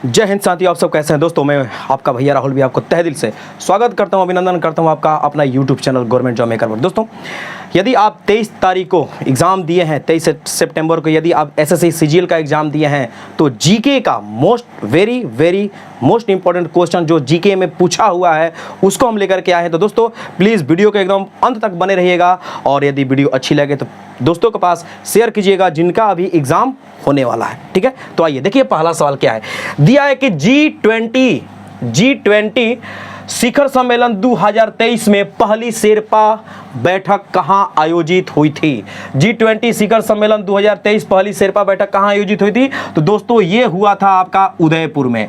जय हिंद साथियों, आप सब कैसे हैं दोस्तों। मैं आपका भैया राहुल भी आपको तहे दिल से स्वागत करता हूं, अभिनंदन करता हूं आपका अपना YouTube channel government job maker पर। दोस्तों, यदि आप 23 तारीख को एग्ज़ाम दिए हैं, 23 सितंबर को यदि आप एसएससी सीजीएल का एग्ज़ाम दिए हैं, तो जीके का वेरी मोस्ट इंपॉर्टेंट क्वेश्चन जो जीके में पूछा हुआ है उसको हम लेकर के आए हैं। तो दोस्तों प्लीज़ वीडियो के एकदम अंत तक बने रहिएगा, और यदि वीडियो अच्छी लगे तो दोस्तों के पास शेयर कीजिएगा जिनका अभी एग्ज़ाम होने वाला है। ठीक है, तो आइए देखिए पहला सवाल क्या है। दिया है कि G20 शिखर सम्मेलन 2023 में पहली शेरपा बैठक कहां आयोजित हुई थी। G20 शिखर सम्मेलन 2023 पहली शेरपा बैठक कहां आयोजित हुई थी। तो दोस्तों ये हुआ था आपका उदयपुर में।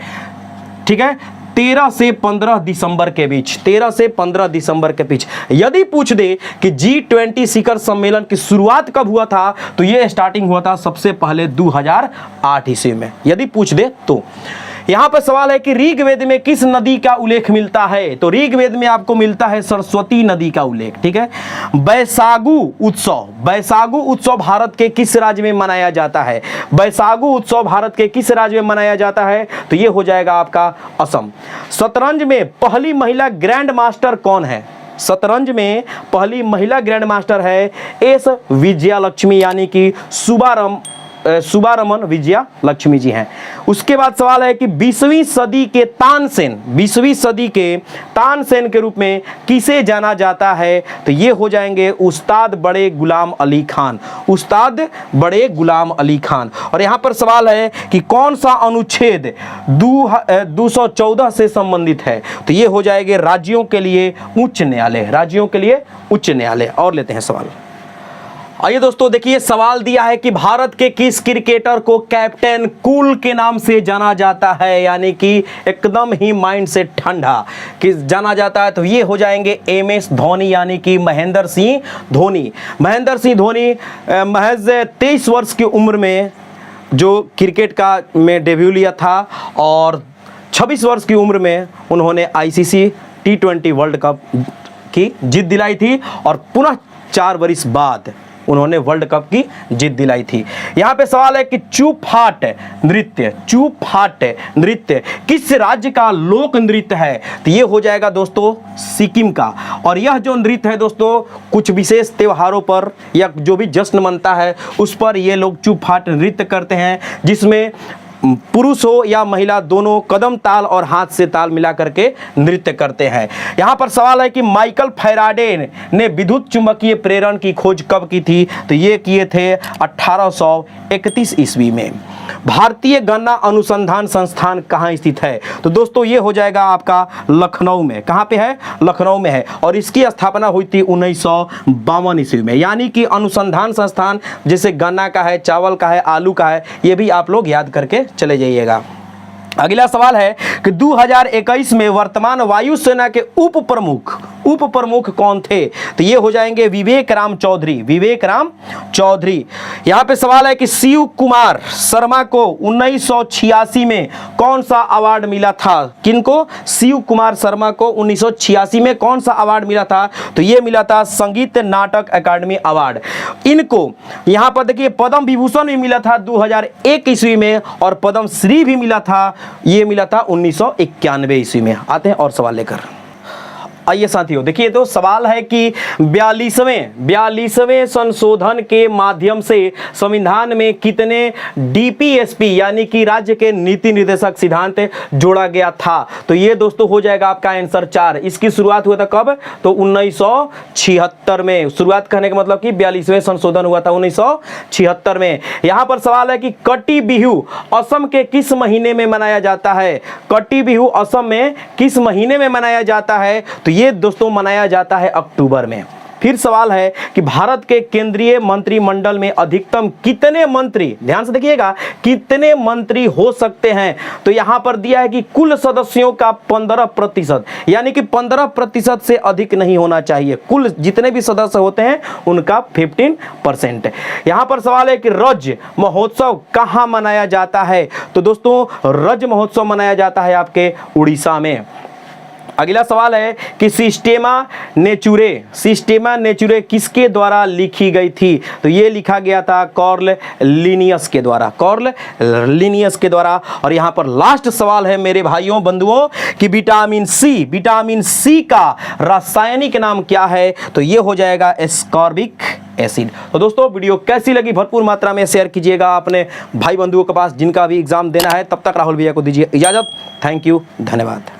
ठीक है, 13 से 15 दिसंबर के बीच, 13 से 15 दिसंबर के बीच। यदि पूछ दे कि G20 शिखर सम्मेलन की शुरुआत कब हुआ था, तो यह स्टार्टिंग हुआ था सबसे पहले 2008 ईस्वी में, यदि पूछ दे तो। यहां पर सवाल है कि ऋग्वेद में किस नदी का उल्लेख मिलता है। तो ऋग्वेद में आपको मिलता है सरस्वती नदी का उल्लेख। ठीक है, बैसागु उत्सव भारत के किस राज्य में मनाया जाता है। बैसागु उत्सव भारत के किस राज्य में मनाया जाता है, तो यह हो जाएगा आपका असम। शतरंज में पहली महिला ग्रैंड मास्टर कौन है। शतरंज में पहली महिला ग्रैंड मास्टर है एस विजया लक्ष्मी, यानी कि सुबारमन विजया लक्ष्मी जी हैं। उसके बाद सवाल है कि 20वीं सदी के तानसेन के रूप में किसे जाना जाता है। तो ये हो जाएंगे उस्ताद बड़े गुलाम अली खान। और यहाँ पर सवाल है कि कौन सा अनुच्छेद 214 से संबंधित है। तो ये हो जाएंगे राज्यों के लिए उच्च न्यायालय। और लेते हैं सवाल। आइए दोस्तों देखिए, सवाल दिया है कि भारत के किस क्रिकेटर को कैप्टन कूल के नाम से जाना जाता है, यानी कि एकदम ही माइंड से ठंडा किस जाना जाता है। तो ये हो जाएंगे MS धोनी, यानी कि महेंद्र सिंह धोनी महज 23 वर्ष की उम्र में जो क्रिकेट का में डेब्यू लिया था, और 26 वर्ष की उम्र में उन्होंने ICC T20 वर्ल्ड कप की जीत दिलाई थी, और पुनः 4 वर्ष बाद उन्होंने वर्ल्ड कप की जीत दिलाई थी। यहाँ पे सवाल है कि चुपहाट नृत्य किस राज्य का लोक नृत्य है। तो ये हो जाएगा दोस्तों सिक्किम का। और यह जो नृत्य है दोस्तों, कुछ विशेष त्योहारों पर या जो भी जश्न मनता है उस पर ये लोग चुपहाट नृत्य करते हैं, जिसमें पुरुष हो या महिला दोनों कदम ताल और हाथ से ताल मिला करके नृत्य करते हैं। यहाँ पर सवाल है कि माइकल फैराडे ने विद्युत चुंबकीय प्रेरण की खोज कब की थी। तो ये किए थे 1831 ईस्वी में। भारतीय गन्ना अनुसंधान संस्थान कहाँ स्थित है। तो दोस्तों ये हो जाएगा आपका लखनऊ में। कहाँ पे है, लखनऊ में है। और इसकी स्थापना हुई थी 1952 ईस्वी में। यानी कि अनुसंधान संस्थान जैसे गन्ना का है, चावल का है, आलू का है, ये भी आप लोग याद करके चले जाइएगा। अगला सवाल है कि 2021 में वर्तमान वायुसेना के उप प्रमुख कौन थे। तो ये हो जाएंगे विवेक राम चौधरी। यहाँ पे सवाल है कि शिव कुमार शर्मा को 1986 में कौन सा अवार्ड मिला था। किनको, शिव कुमार शर्मा को 1986 में कौन सा अवार्ड मिला था। तो ये मिला था संगीत नाटक अकादमी अवार्ड। इनको यहाँ पर देखिए पद्म विभूषण भी मिला था 2001 ईस्वी में, और पद्म श्री भी मिला था, ये मिला था 1991 ईस्वी में। आते हैं और सवाल लेकर। आइए साथियों देखिए, तो सवाल है कि 42वें संशोधन के माध्यम से संविधान में कितने DPSP यानी कि राज्य के नीति निर्देशक सिद्धांत जोड़ा गया था। तो ये दोस्तों हो जाएगा आपका आंसर 4। इसकी शुरुआत हुआ था कब, तो 1976 में। शुरुआत करने का मतलब कि 42वें संशोधन हुआ था 1976 में। यहाँ पर सवाल है कि कटी बिहू असम के किस महीने में मनाया जाता है। कटी बिहू असम में किस महीने में मनाया जाता है। तो ये दोस्तों मनाया जाता है अक्टूबर में। फिर सवाल है कि भारत के केंद्रीय मंत्रिमंडल में अधिकतम कितने मंत्री, ध्यान से देखिएगा, कितने मंत्री हो सकते हैं। तो यहां पर दिया है कि कुल सदस्यों का 15%, यानी कि 15% से अधिक नहीं होना चाहिए। कुल जितने भी सदस्य होते हैं उनका 15%। यहां पर सवाल है कि रज महोत्सव कहां मनाया जाता है। तो दोस्तों रज महोत्सव मनाया जाता है आपके उड़ीसा में। अगला सवाल है कि सिस्टेमा नेचुरे किसके द्वारा लिखी गई थी? तो ये लिखा गया था कार्ल लिनियस के द्वारा। और यहां पर लास्ट सवाल है मेरे भाइयों बंधुओं कि विटामिन सी का रासायनिक नाम क्या है? तो ये हो जाएगा एस्कॉर्बिक एसिड। तो दोस्तों वीडियो कैसी लगी भरपूर मात्रा में शेयर कीजिएगा अपने भाई बंधुओं के पास जिनका भी एग्जाम देना है। तब तक राहुल भैया को दीजिए इजाजत। थैंक यू, धन्यवाद।